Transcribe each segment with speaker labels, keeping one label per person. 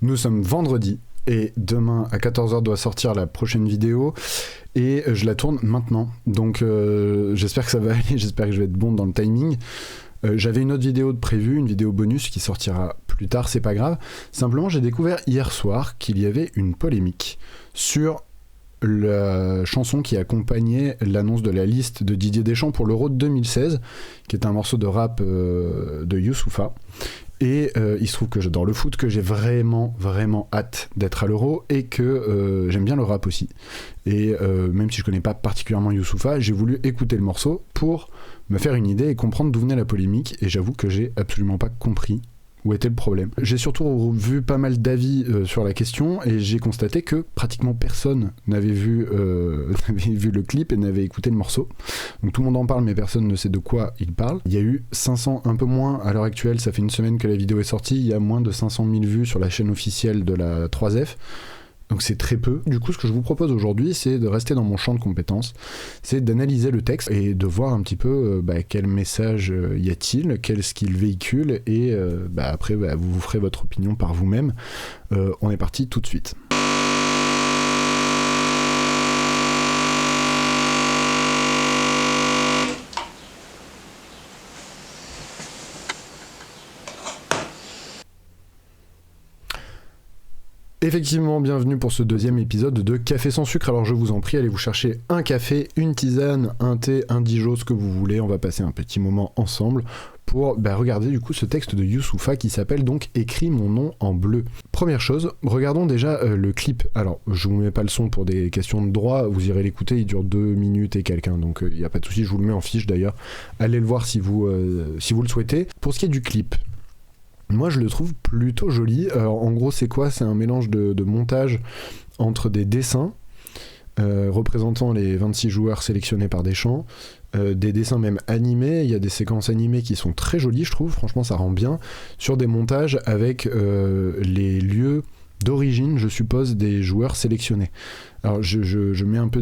Speaker 1: Nous sommes vendredi et demain à 14h doit sortir la prochaine vidéo et je la tourne maintenant. Donc j'espère que ça va aller, j'espère que je vais être bon dans le timing. J'avais une autre vidéo de prévue, une vidéo bonus qui sortira plus tard, c'est pas grave. Simplement, j'ai découvert hier soir qu'il y avait une polémique sur la chanson qui accompagnait l'annonce de la liste de Didier Deschamps pour l'Euro de 2016, qui est un morceau de rap de Youssoupha. Et il se trouve que j'adore le foot, que j'ai vraiment hâte d'être à l'Euro et que j'aime bien le rap aussi. Et même si je connais pas particulièrement Youssoupha, j'ai voulu écouter le morceau pour me faire une idée et comprendre d'où venait la polémique. Et j'avoue que j'ai absolument pas compris où était le problème. J'ai surtout vu pas mal d'avis sur la question et j'ai constaté que pratiquement personne n'avait vu le clip et n'avait écouté le morceau. Donc tout le monde en parle mais personne ne sait de quoi il parle. Il y a eu 500, un peu moins à l'heure actuelle, ça fait une semaine que la vidéo est sortie, il y a moins de 500 000 vues sur la chaîne officielle de la 3F. Donc c'est très peu. Du coup, ce que je vous propose aujourd'hui, c'est de rester dans mon champ de compétences, c'est d'analyser le texte et de voir un petit peu quel message y a-t-il, qu'est-ce qu'il véhicule, et après, vous vous ferez votre opinion par vous-même. On est parti tout de suite. Effectivement, bienvenue pour ce deuxième épisode de Café sans sucre. Alors je vous en prie, allez vous chercher un café, une tisane, un thé, un dijon, ce que vous voulez. On va passer un petit moment ensemble pour regarder du coup ce texte de Youssoupha qui s'appelle donc « Écris mon nom en bleu ». Première chose, regardons déjà le clip. Alors je vous mets pas le son pour des questions de droit, vous irez l'écouter, il dure 2 minutes et quelques, donc il n'y a pas de souci, je vous le mets en fiche d'ailleurs. Allez le voir si vous le souhaitez. Pour ce qui est du clip, moi je le trouve plutôt joli. Alors, en gros c'est quoi ? C'est un mélange de montage entre des dessins représentant les 26 joueurs sélectionnés par Deschamps, des dessins même animés. Il y a des séquences animées qui sont très jolies je trouve, franchement ça rend bien, sur des montages avec les lieux d'origine je suppose des joueurs sélectionnés. Alors je mets un peu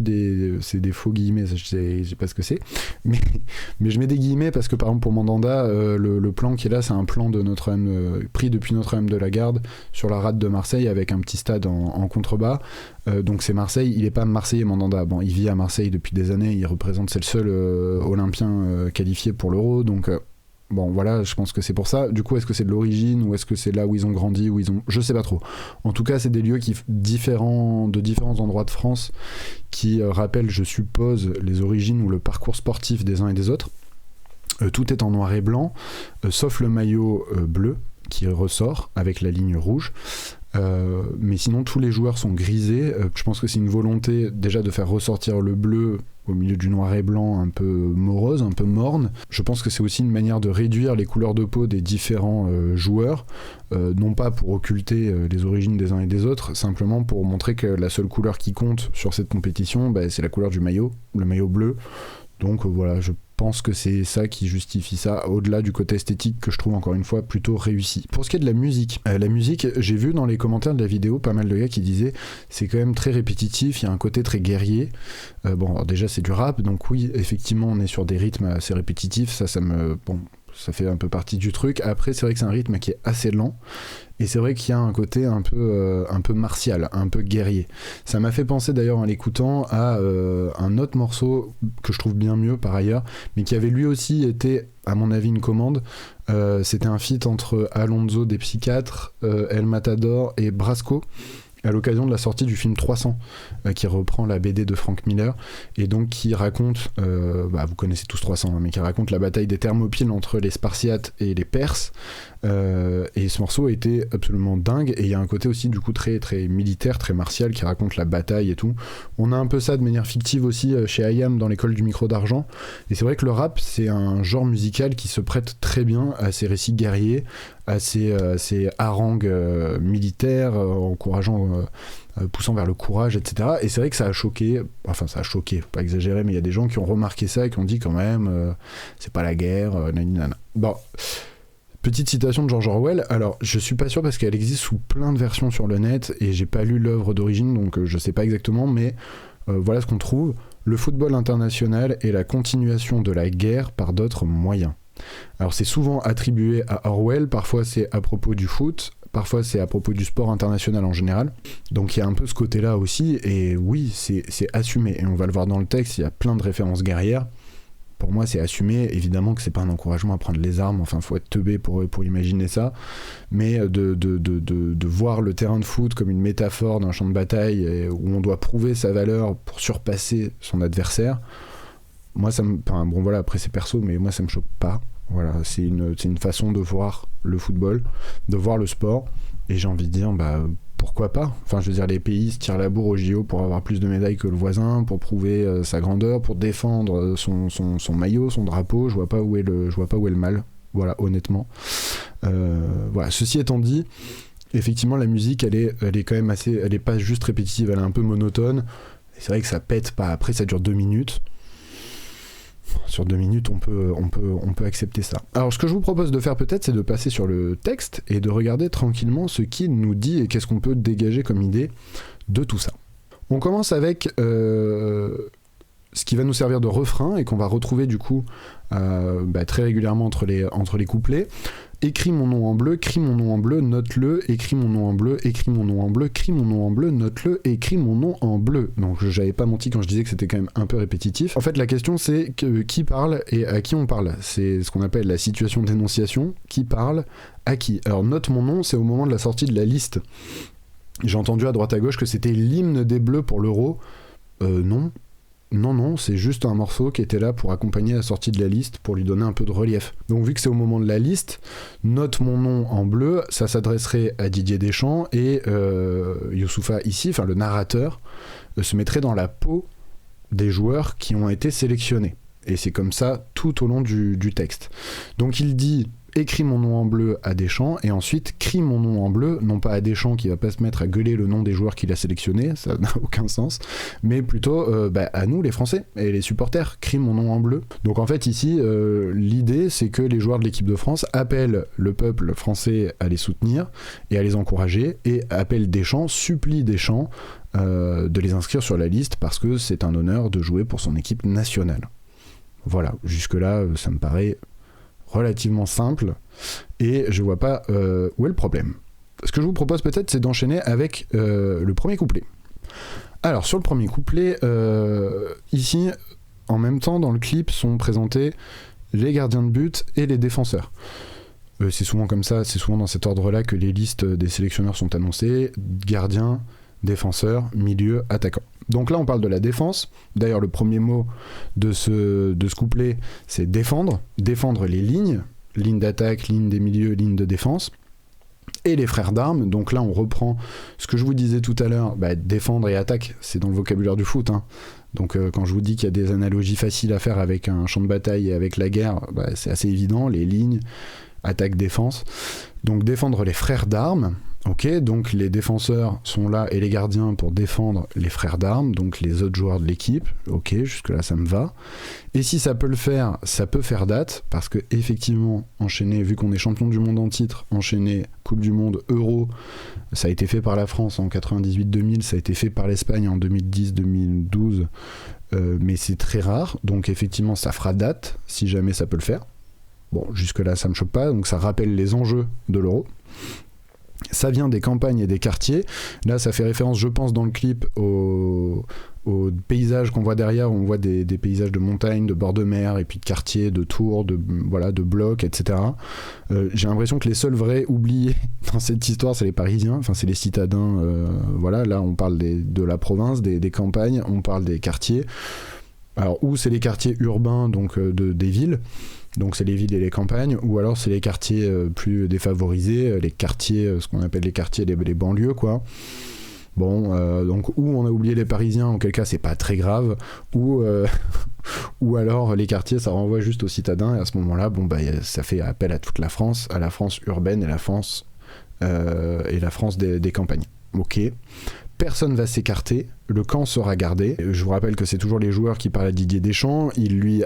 Speaker 1: c'est des faux guillemets, je sais pas ce que c'est, mais je mets des guillemets parce que par exemple pour Mandanda, le plan qui est là c'est un plan de Notre-Dame, pris depuis Notre-Dame de la Garde sur la rade de Marseille avec un petit stade en contrebas, donc c'est Marseille, il est pas marseillais Mandanda, bon il vit à Marseille depuis des années, il représente, c'est le seul olympien qualifié pour l'Euro, donc bon voilà, je pense que c'est pour ça. Du coup, est-ce que c'est de l'origine ou est-ce que c'est là où ils ont grandi, je sais pas trop. En tout cas, c'est des lieux de différents endroits de France qui rappellent, je suppose, les origines ou le parcours sportif des uns et des autres. Tout est en noir et blanc, sauf le maillot bleu qui ressort avec la ligne rouge. Mais sinon tous les joueurs sont grisés. Je pense que c'est une volonté déjà de faire ressortir le bleu au milieu du noir et blanc un peu morose, un peu morne. Je pense que c'est aussi une manière de réduire les couleurs de peau des différents joueurs, non pas pour occulter les origines des uns et des autres, simplement pour montrer que la seule couleur qui compte sur cette compétition, c'est la couleur du maillot, le maillot bleu. Donc voilà, je pense que c'est ça qui justifie ça, au-delà du côté esthétique que je trouve encore une fois plutôt réussi. Pour ce qui est de la musique, j'ai vu dans les commentaires de la vidéo pas mal de gars qui disaient c'est quand même très répétitif, il y a un côté très guerrier. Bon, alors déjà c'est du rap, donc oui, effectivement on est sur des rythmes assez répétitifs, ça fait un peu partie du truc. Après c'est vrai que c'est un rythme qui est assez lent. Et c'est vrai qu'il y a un côté un peu martial, un peu guerrier. Ça m'a fait penser d'ailleurs en l'écoutant à un autre morceau que je trouve bien mieux par ailleurs, mais qui avait lui aussi été, à mon avis, une commande. C'était un feat entre Alonso des Psychiatres, El Matador et Brasco, à l'occasion de la sortie du film 300, qui reprend la BD de Frank Miller, et donc qui raconte, vous connaissez tous 300, mais qui raconte la bataille des Thermopyles entre les Spartiates et les Perses, et ce morceau a été absolument dingue, et il y a un côté aussi du coup très, très militaire, très martial, qui raconte la bataille et tout. On a un peu ça de manière fictive aussi chez IAM dans l'école du micro d'argent, et c'est vrai que le rap c'est un genre musical qui se prête très bien à ces récits guerriers, à ces harangues militaires, encourageant, poussant vers le courage, etc. Et c'est vrai que ça a choqué, faut pas exagérer, mais il y a des gens qui ont remarqué ça et qui ont dit quand même, c'est pas la guerre, naninana. Bon, petite citation de George Orwell, alors je suis pas sûr parce qu'elle existe sous plein de versions sur le net et j'ai pas lu l'œuvre d'origine, donc je sais pas exactement, mais voilà ce qu'on trouve. Le football international est la continuation de la guerre par d'autres moyens. Alors c'est souvent attribué à Orwell, parfois c'est à propos du foot, parfois c'est à propos du sport international en général. Donc il y a un peu ce côté-là aussi, et oui, c'est assumé. Et on va le voir dans le texte, il y a plein de références guerrières. Pour moi, c'est assumé. Évidemment que c'est pas un encouragement à prendre les armes, enfin, faut être teubé pour imaginer ça. Mais de voir le terrain de foot comme une métaphore d'un champ de bataille où on doit prouver sa valeur pour surpasser son adversaire, moi, ça me... Enfin, bon, voilà, après c'est perso, mais moi, ça me choque pas. Voilà, c'est une façon de voir le football, de voir le sport. Et j'ai envie de dire, pourquoi pas ? Enfin, je veux dire, les pays se tirent la bourre au JO pour avoir plus de médailles que le voisin, pour prouver sa grandeur, pour défendre son maillot, son drapeau. Je vois pas où est le mal. Voilà, honnêtement. Voilà. Ceci étant dit, effectivement, la musique, elle est quand même assez... Elle est pas juste répétitive, elle est un peu monotone. Et c'est vrai que ça pète pas. Après, ça dure 2 minutes. Sur 2 minutes, on peut accepter ça. Alors, ce que je vous propose de faire peut-être, c'est de passer sur le texte et de regarder tranquillement ce qu'il nous dit et qu'est-ce qu'on peut dégager comme idée de tout ça. On commence avec ce qui va nous servir de refrain et qu'on va retrouver du coup très régulièrement entre les couplets. Écris mon nom en bleu, crie mon nom en bleu, note-le, écris mon nom en bleu, écris mon nom en bleu, crie mon nom en bleu, note-le, écris mon nom en bleu. Donc j'avais pas menti quand je disais que c'était quand même un peu répétitif. En fait, la question c'est qui parle et à qui on parle. C'est ce qu'on appelle la situation d'énonciation. Qui parle à qui. Alors note mon nom, c'est au moment de la sortie de la liste. J'ai entendu à droite à gauche que c'était l'hymne des Bleus pour l'Euro. Non, c'est juste un morceau qui était là pour accompagner la sortie de la liste, pour lui donner un peu de relief. Donc vu que c'est au moment de la liste, note mon nom en bleu, ça s'adresserait à Didier Deschamps et Youssoupha ici, enfin le narrateur, se mettrait dans la peau des joueurs qui ont été sélectionnés. Et c'est comme ça tout au long du texte. Donc il dit... écris mon nom en bleu à Deschamps et ensuite crie mon nom en bleu, non pas à Deschamps qui va pas se mettre à gueuler le nom des joueurs qu'il a sélectionnés, ça n'a aucun sens, mais plutôt à nous les Français et les supporters, crie mon nom en bleu. Donc en fait ici l'idée c'est que les joueurs de l'équipe de France appellent le peuple français à les soutenir et à les encourager et appellent Deschamps, supplient Deschamps de les inscrire sur la liste parce que c'est un honneur de jouer pour son équipe nationale. Voilà, jusque là ça me paraît relativement simple et je vois pas où est le problème. Ce que je vous propose peut-être c'est d'enchaîner avec le premier couplet. Alors sur le premier couplet ici en même temps dans le clip sont présentés les gardiens de but et les défenseurs. C'est souvent comme ça, c'est souvent dans cet ordre là que les listes des sélectionneurs sont annoncées: gardien, défenseur, milieu, attaquant. Donc là on parle de la défense. D'ailleurs le premier mot de ce couplet c'est défendre les lignes d'attaque, lignes des milieux, lignes de défense et les frères d'armes. Donc là on reprend ce que je vous disais tout à l'heure, défendre et attaque c'est dans le vocabulaire du foot hein. Donc quand je vous dis qu'il y a des analogies faciles à faire avec un champ de bataille et avec la guerre, c'est assez évident, les lignes, attaque, défense. Donc défendre les frères d'armes. Ok, donc les défenseurs sont là et les gardiens pour défendre les frères d'armes, donc les autres joueurs de l'équipe. Ok, jusque-là ça me va. Et si ça peut le faire, ça peut faire date, parce que effectivement, enchaîner, vu qu'on est champion du monde en titre, enchaîner Coupe du Monde, Euro, ça a été fait par la France en 98-2000, ça a été fait par l'Espagne en 2010-2012, mais c'est très rare, donc effectivement ça fera date, si jamais ça peut le faire. Bon, jusque-là ça me choque pas, donc ça rappelle les enjeux de l'Euro. Ça vient des campagnes et des quartiers. Là, ça fait référence, je pense, dans le clip aux paysages qu'on voit derrière. On voit des paysages de montagne, de bord de mer, et puis de quartiers, de tours, de blocs, etc. J'ai l'impression que les seuls vrais oubliés dans cette histoire, c'est les Parisiens, enfin, c'est les citadins. Là, on parle de la province, des campagnes, on parle des quartiers. Alors, ou c'est les quartiers urbains, donc des villes. Donc c'est les villes et les campagnes, ou alors c'est les quartiers plus défavorisés, les quartiers, ce qu'on appelle les quartiers, les banlieues, quoi. Bon, donc ou on a oublié les Parisiens, auquel cas c'est pas très grave, ou alors les quartiers, ça renvoie juste aux citadins, et à ce moment-là, ça fait appel à toute la France, à la France urbaine et la France des campagnes. Ok. Personne va s'écarter, le camp sera gardé. Je vous rappelle que c'est toujours les joueurs qui parlent à Didier Deschamps, ils lui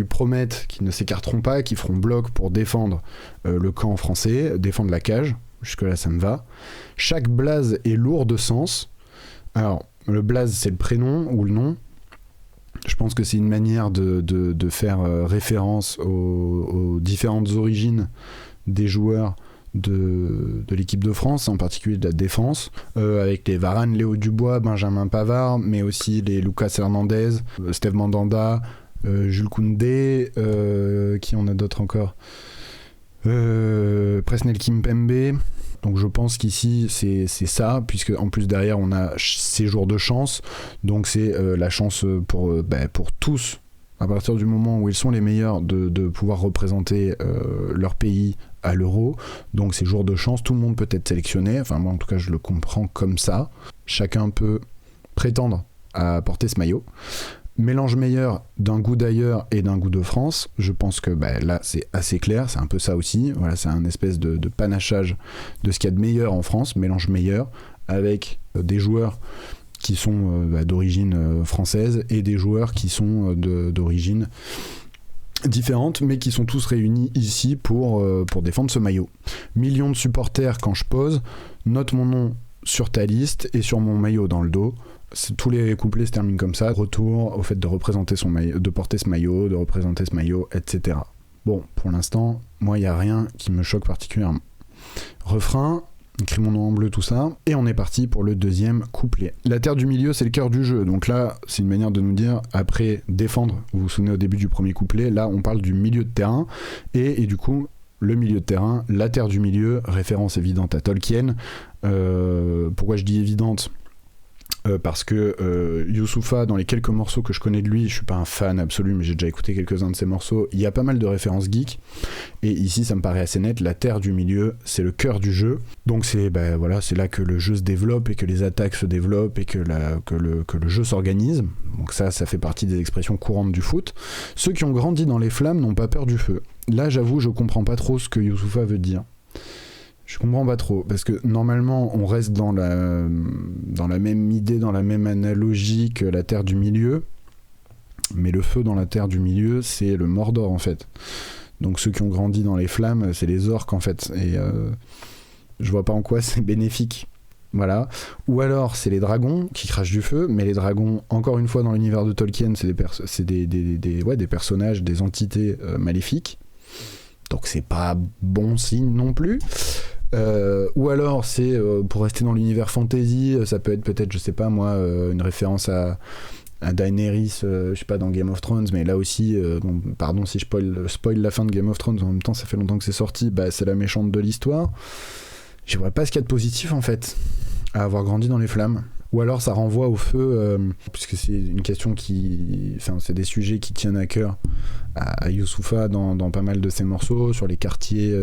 Speaker 1: promettent qu'ils ne s'écarteront pas, qu'ils feront bloc pour défendre le camp français, défendre la cage, jusque-là ça me va. Chaque blase est lourd de sens. Alors, le blaze c'est le prénom ou le nom, Je pense que c'est une manière de faire référence aux différentes origines des joueurs de l'équipe de France, en particulier de la défense, avec les Varane, Léo Dubois, Benjamin Pavard, mais aussi les Lucas Hernandez, Steve Mandanda, Jules Koundé, qui en a d'autres encore, Presnel Kimpembe. Donc je pense qu'ici c'est ça, puisque en plus derrière on a ces jours de chance, donc c'est la chance pour tous, à partir du moment où ils sont les meilleurs, de pouvoir représenter leur pays à l'Euro. Donc ces jours de chance, tout le monde peut être sélectionné, enfin moi en tout cas je le comprends comme ça. Chacun peut prétendre à porter ce maillot. Mélange meilleur d'un goût d'ailleurs et d'un goût de France, je pense que là c'est assez clair, c'est un peu ça aussi, voilà, c'est un espèce de panachage de ce qu'il y a de meilleur en France, mélange meilleur avec des joueurs qui sont d'origine française et des joueurs qui sont d'origine différentes, mais qui sont tous réunis ici pour défendre ce maillot. Millions de supporters quand je pose, note mon nom sur ta liste et sur mon maillot dans le dos. Tous les couplets se terminent comme ça, retour au fait de représenter son maillot, de porter ce maillot, de représenter ce maillot, etc. Bon, pour l'instant, moi il n'y a rien qui me choque particulièrement. Refrain, écris mon nom en bleu, tout ça, et on est parti pour le deuxième couplet. La terre du milieu, c'est le cœur du jeu, donc là c'est une manière de nous dire, après défendre, vous vous souvenez au début du premier couplet, là on parle du milieu de terrain, et du coup le milieu de terrain, la terre du milieu, référence évidente à Tolkien. Pourquoi je dis évidente ? Parce que Youssoupha, dans les quelques morceaux que je connais de lui, je suis pas un fan absolu, mais j'ai déjà écouté quelques-uns de ses morceaux, il y a pas mal de références geeks, et ici ça me paraît assez net, la terre du milieu, c'est le cœur du jeu, donc c'est c'est là que le jeu se développe, et que les attaques se développent, et que le jeu s'organise, donc ça fait partie des expressions courantes du foot. Ceux qui ont grandi dans les flammes n'ont pas peur du feu. Là j'avoue, je comprends pas trop ce que Youssoupha veut dire. Je comprends pas trop, parce que normalement on reste dans la même idée, dans la même analogie que la terre du milieu, mais le feu dans la terre du milieu, c'est le Mordor en fait. Donc ceux qui ont grandi dans les flammes, c'est les orques en fait, et je vois pas en quoi c'est bénéfique. Voilà. Ou alors c'est les dragons qui crachent du feu, mais les dragons, encore une fois dans l'univers de Tolkien, c'est des personnages, des entités maléfiques. Donc c'est pas bon signe non plus. Ou alors c'est pour rester dans l'univers fantasy, ça peut être peut-être, je sais pas moi, une référence à Daenerys, je sais pas, dans Game of Thrones, mais là aussi, pardon si je spoil la fin de Game of Thrones, en même temps ça fait longtemps que c'est sorti, c'est la méchante de l'histoire. Je vois pas ce qu'il y a de positif en fait à avoir grandi dans les flammes. Ou alors ça renvoie au feu, puisque c'est une question c'est des sujets qui tiennent à cœur à Youssoupha dans pas mal de ses morceaux, sur les quartiers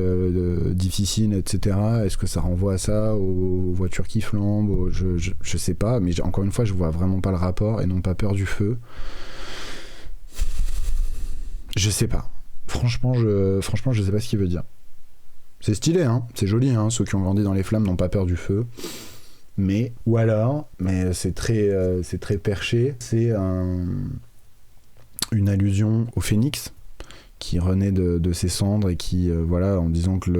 Speaker 1: difficiles, etc. Est-ce que ça renvoie à ça, aux voitures qui flambent, je sais pas, mais encore une fois, je vois vraiment pas le rapport, et n'ont pas peur du feu. Je sais pas. Franchement, je sais pas ce qu'il veut dire. C'est stylé, hein, c'est joli, hein, ceux qui ont grandi dans les flammes n'ont pas peur du feu. Mais c'est très perché, c'est une allusion au phénix qui renaît de ses cendres, et qui, en disant que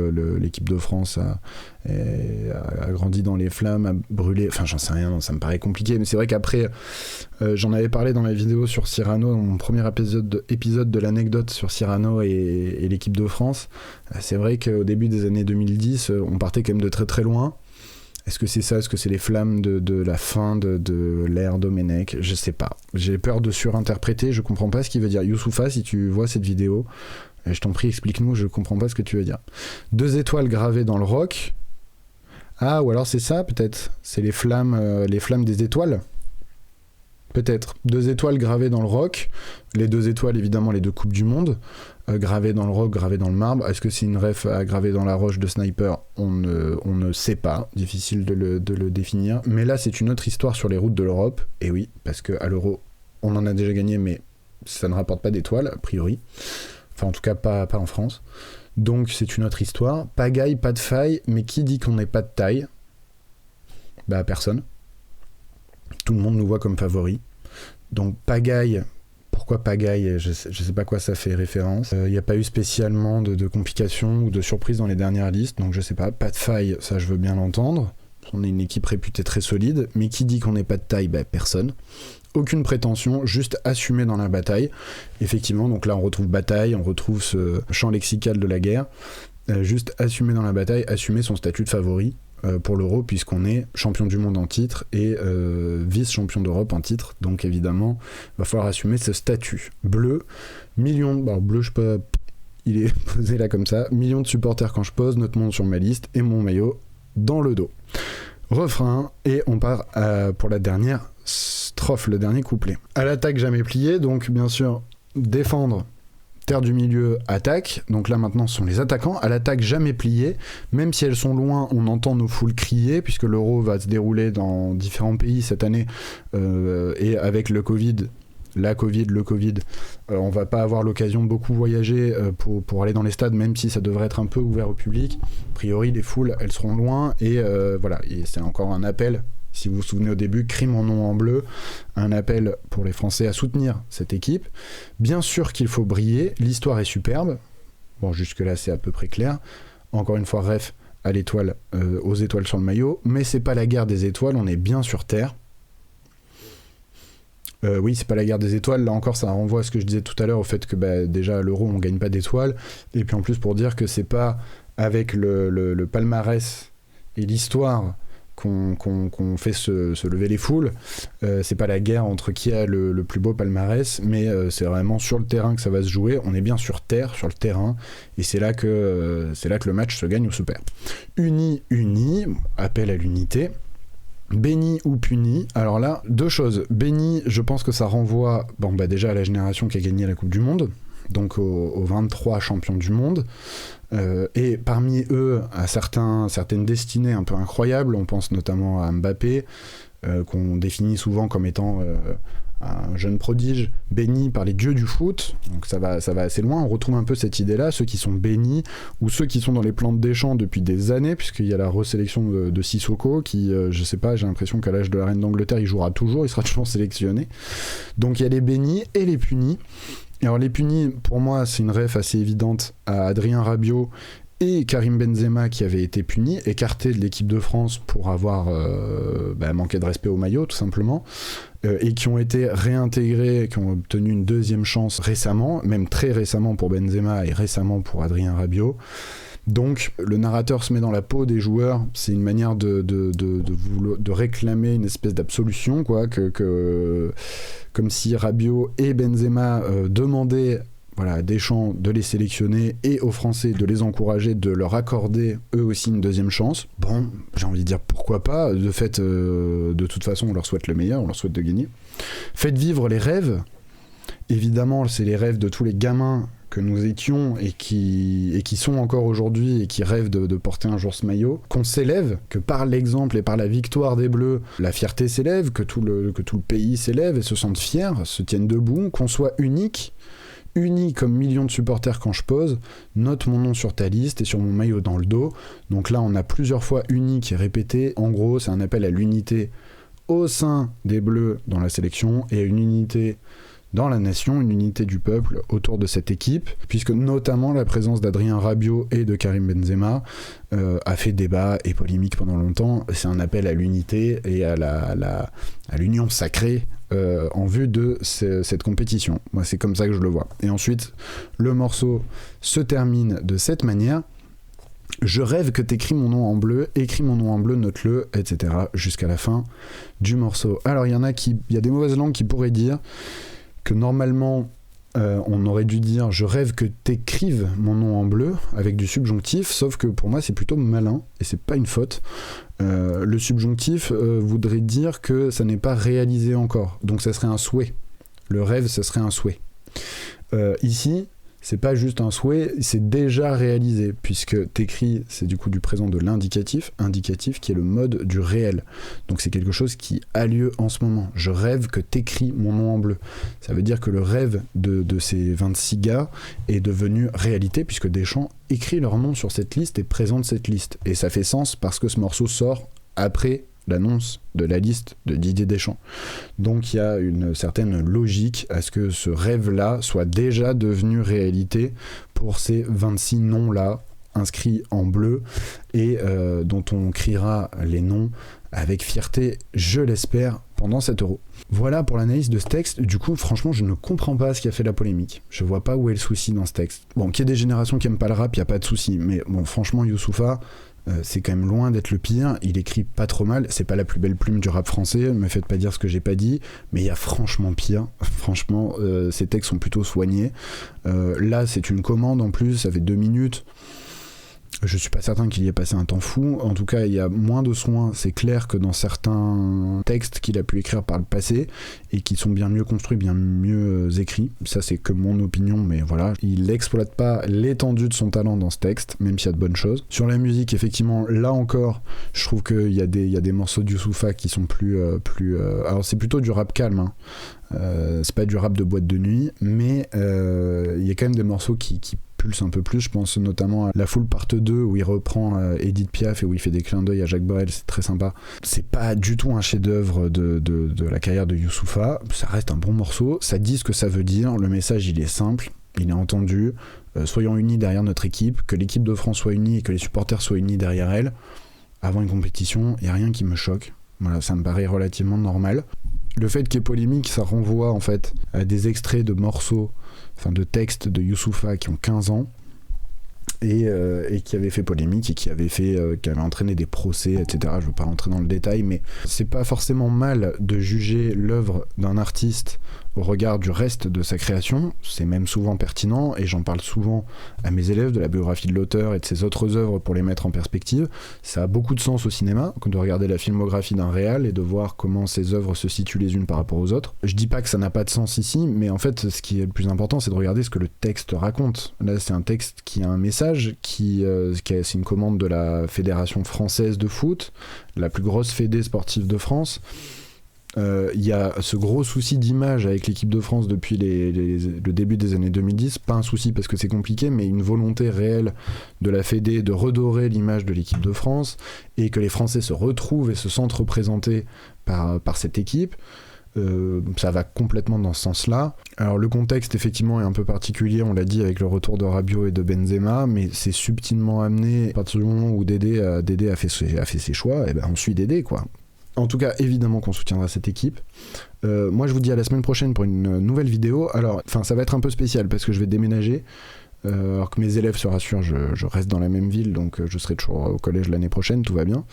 Speaker 1: l'équipe de France a grandi dans les flammes, a brûlé, enfin j'en sais rien, ça me paraît compliqué, mais c'est vrai qu'après, j'en avais parlé dans ma vidéo sur Cyrano, dans mon premier épisode de l'anecdote sur Cyrano et l'équipe de France. C'est vrai qu'au début des années 2010, on partait quand même de très très loin. Est-ce que c'est ça ? Est-ce que c'est les flammes de la fin de l'ère Domenech ? Je sais pas. J'ai peur de surinterpréter, je comprends pas ce qu'il veut dire. Youssoupha, si tu vois cette vidéo, je t'en prie, explique-nous, je comprends pas ce que tu veux dire. 2 étoiles gravées dans le roc. Ah, ou alors c'est ça, peut-être. C'est les flammes des étoiles. Peut-être. 2 étoiles gravées dans le roc. Les 2 étoiles, évidemment, les 2 coupes du monde. Gravées dans le roc, gravées dans le marbre. Est-ce que c'est une ref à graver dans la roche de Sniper ? On ne sait pas. Difficile de le définir. Mais là, c'est une autre histoire sur les routes de l'Europe. Et oui, parce qu'à l'Euro, on en a déjà gagné, mais ça ne rapporte pas d'étoiles, a priori. Enfin, en tout cas, pas en France. Donc, c'est une autre histoire. Pagaille, pas de faille. Mais qui dit qu'on n'est pas de taille ? Personne. Tout le monde nous voit comme favoris. Donc pagaille, pourquoi pagaille ? Je sais pas quoi ça fait référence. Il n'y a pas eu spécialement de complications ou de surprises dans les dernières listes, donc je sais pas. Pas de faille, ça je veux bien l'entendre. On est une équipe réputée très solide, mais qui dit qu'on n'est pas de taille ? Personne. aucune prétention, juste assumer dans la bataille. Effectivement, donc là on retrouve bataille, on retrouve ce champ lexical de la guerre, juste assumer dans la bataille, assumer son statut de favori pour l'Euro, puisqu'on est champion du monde en titre et vice-champion d'Europe en titre, donc évidemment il va falloir assumer ce statut. Bleu, bleu je sais pas, il est posé là comme ça, millions de supporters quand je pose, notre monde sur ma liste et mon maillot dans le dos. Refrain, et on part pour la dernière strophe, le dernier couplet. À l'attaque jamais plié, donc bien sûr défendre, terre du milieu, attaque. Donc là maintenant ce sont les attaquants. À l'attaque jamais plié, même si elles sont loin, on entend nos foules crier, puisque l'Euro va se dérouler dans différents pays cette année, et avec le Covid, on va pas avoir l'occasion de beaucoup voyager pour aller dans les stades, même si ça devrait être un peu ouvert au public. A priori les foules elles seront loin, et voilà, et c'est encore un appel. Si vous vous souvenez au début, crie mon nom en bleu, un appel pour les Français à soutenir cette équipe. Bien sûr qu'il faut briller, l'histoire est superbe. Bon, jusque-là, c'est à peu près clair. Encore une fois, ref à l'étoile, aux étoiles sur le maillot. Mais c'est pas la guerre des étoiles, on est bien sur Terre. Oui, c'est pas la guerre des étoiles. Là encore, ça renvoie à ce que je disais tout à l'heure, au fait que déjà à l'Euro, on gagne pas d'étoiles. Et puis en plus, pour dire que c'est pas avec le palmarès et l'histoire qu'on fait se lever les foules, c'est pas la guerre entre qui a le plus beau palmarès, mais c'est vraiment sur le terrain que ça va se jouer. On est bien sur terre, sur le terrain, et c'est là que le match se gagne ou se perd. Uni, appel à l'unité. Béni ou puni, alors là, deux choses. Béni, je pense que ça renvoie déjà à la génération qui a gagné la Coupe du Monde, donc aux 23 champions du monde, et parmi eux à certaines destinées un peu incroyables. On pense notamment à Mbappé, qu'on définit souvent comme étant un jeune prodige béni par les dieux du foot, donc ça va assez loin. On retrouve un peu cette idée-là, ceux qui sont bénis, ou ceux qui sont dans les plans de Deschamps depuis des années, puisqu'il y a la resélection de Sissoko, qui, je sais pas, j'ai l'impression qu'à l'âge de la reine d'Angleterre, il jouera toujours, il sera toujours sélectionné. Donc il y a les bénis et les punis. Alors les punis, pour moi, c'est une ref assez évidente à Adrien Rabiot et Karim Benzema, qui avaient été punis, écartés de l'équipe de France pour avoir manqué de respect au maillot, tout simplement, et qui ont été réintégrés, qui ont obtenu une deuxième chance récemment, même très récemment pour Benzema et récemment pour Adrien Rabiot. Donc le narrateur se met dans la peau des joueurs, c'est une manière de réclamer une espèce d'absolution, quoi, comme si Rabiot et Benzema demandaient à Deschamps de les sélectionner et aux Français de les encourager, de leur accorder eux aussi une deuxième chance. Bon, j'ai envie de dire pourquoi pas, de fait, de toute façon on leur souhaite le meilleur, on leur souhaite de gagner. Faites vivre les rêves, évidemment c'est les rêves de tous les gamins que nous étions et qui sont encore aujourd'hui et qui rêvent de porter un jour ce maillot, qu'on s'élève, que par l'exemple et par la victoire des Bleus, la fierté s'élève, que tout le pays s'élève et se sente fier, se tienne debout, qu'on soit unis comme millions de supporters quand je pose, note mon nom sur ta liste et sur mon maillot dans le dos. Donc là on a plusieurs fois uni qui est répété, en gros c'est un appel à l'unité au sein des Bleus dans la sélection et à une unité dans la nation, une unité du peuple autour de cette équipe, puisque notamment la présence d'Adrien Rabiot et de Karim Benzema a fait débat et polémique pendant longtemps. C'est un appel à l'unité et à l'union sacrée en vue de cette compétition. Moi, c'est comme ça que je le vois. Et ensuite, le morceau se termine de cette manière. Je rêve que t'écris mon nom en bleu, écris mon nom en bleu, note-le, etc. jusqu'à la fin du morceau. Alors, il y a des mauvaises langues qui pourraient dire que normalement on aurait dû dire je rêve que t'écrives mon nom en bleu avec du subjonctif, sauf que pour moi c'est plutôt malin et c'est pas une faute. Le subjonctif voudrait dire que ça n'est pas réalisé encore, donc ça serait un souhait. Le rêve, ça serait un souhait. Ici c'est pas juste un souhait, c'est déjà réalisé, puisque t'écris, c'est du coup du présent de l'indicatif, indicatif qui est le mode du réel. Donc c'est quelque chose qui a lieu en ce moment. Je rêve que t'écris mon nom en bleu. Ça veut dire que le rêve de ces 26 gars est devenu réalité, puisque Deschamps écrit leur nom sur cette liste et présente cette liste. Et ça fait sens parce que ce morceau sort après l'annonce de la liste de Didier Deschamps. Donc il y a une certaine logique à ce que ce rêve-là soit déjà devenu réalité pour ces 26 noms-là inscrits en bleu et dont on criera les noms avec fierté, je l'espère, pendant 7 €. Voilà pour l'analyse de ce texte. Du coup, franchement, je ne comprends pas ce qui a fait la polémique. Je vois pas où est le souci dans ce texte. Bon, qu'il y ait des générations qui aiment pas le rap, y a pas de souci. Mais bon, franchement, Youssoupha, c'est quand même loin d'être le pire. Il écrit pas trop mal. C'est pas la plus belle plume du rap français. Me faites pas dire ce que j'ai pas dit. Mais il y a franchement pire. Franchement, ces textes sont plutôt soignés. Là, c'est une commande en plus. Ça fait 2 minutes. Je suis pas certain qu'il y ait passé un temps fou. En tout cas, il y a moins de soins. C'est clair que dans certains textes qu'il a pu écrire par le passé et qui sont bien mieux construits, bien mieux écrits. Ça, c'est que mon opinion, mais voilà. Il n'exploite pas l'étendue de son talent dans ce texte, même s'il y a de bonnes choses. Sur la musique, effectivement, là encore, je trouve qu'il y a des morceaux de Youssoupha qui sont plus alors, c'est plutôt du rap calme, hein. C'est pas du rap de boîte de nuit, mais il y a quand même des morceaux qui pulse un peu plus. Je pense notamment à La Foule part 2 où il reprend Edith Piaf et où il fait des clins d'œil à Jacques Brel, c'est très sympa. C'est pas du tout un chef-d'œuvre de la carrière de Youssoupha, ça reste un bon morceau, ça dit ce que ça veut dire, le message il est simple, il est entendu, soyons unis derrière notre équipe, que l'équipe de France soit unie et que les supporters soient unis derrière elle. Avant une compétition, il n'y a rien qui me choque, voilà, ça me paraît relativement normal. Le fait qu'il y ait polémique, ça renvoie en fait à des extraits de morceaux, enfin de textes de Youssoupha qui ont 15 ans et qui avaient fait polémique et qui avaient entraîné des procès, etc. Je veux pas rentrer dans le détail, mais c'est pas forcément mal de juger l'œuvre d'un artiste au regard du reste de sa création, c'est même souvent pertinent, et j'en parle souvent à mes élèves de la biographie de l'auteur et de ses autres œuvres pour les mettre en perspective. Ça a beaucoup de sens au cinéma, de regarder la filmographie d'un réal et de voir comment ses œuvres se situent les unes par rapport aux autres. Je dis pas que ça n'a pas de sens ici, mais en fait, ce qui est le plus important, c'est de regarder ce que le texte raconte. Là, c'est un texte qui a un message, c'est une commande de la Fédération française de foot, la plus grosse fédé sportive de France. Il y a ce gros souci d'image avec l'équipe de France depuis le début des années 2010, pas un souci parce que c'est compliqué, mais une volonté réelle de la Fédé de redorer l'image de l'équipe de France et que les Français se retrouvent et se sentent représentés par cette équipe. Ça va complètement dans ce sens-là. Alors le contexte effectivement est un peu particulier, on l'a dit, avec le retour de Rabiot et de Benzema, mais c'est subtilement amené à partir du moment où Dédé a fait ses choix, et ben on suit Dédé, quoi. En tout cas, évidemment qu'on soutiendra cette équipe. Moi, je vous dis à la semaine prochaine pour une nouvelle vidéo. Alors, ça va être un peu spécial parce que je vais déménager. Alors que mes élèves se rassurent, je reste dans la même ville, donc je serai toujours au collège l'année prochaine, tout va bien.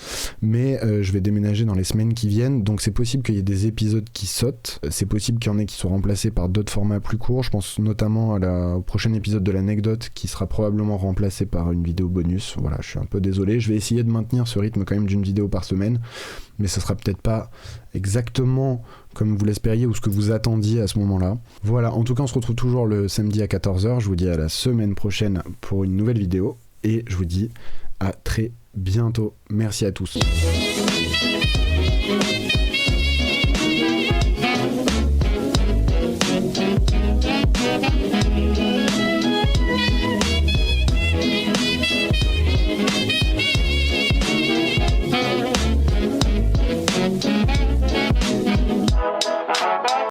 Speaker 1: Mais je vais déménager dans les semaines qui viennent, donc c'est possible qu'il y ait des épisodes qui sautent. C'est possible qu'il y en ait qui soient remplacés par d'autres formats plus courts. Je pense notamment au prochain épisode de l'anecdote qui sera probablement remplacé par une vidéo bonus. Voilà, je suis un peu désolé. Je vais essayer de maintenir ce rythme quand même d'une vidéo par semaine, mais ça sera peut-être pas exactement comme vous l'espériez ou ce que vous attendiez à ce moment-là. Voilà, en tout cas on se retrouve toujours le samedi à 14h, je vous dis à la semaine prochaine pour une nouvelle vidéo, et je vous dis à très bientôt. Merci à tous.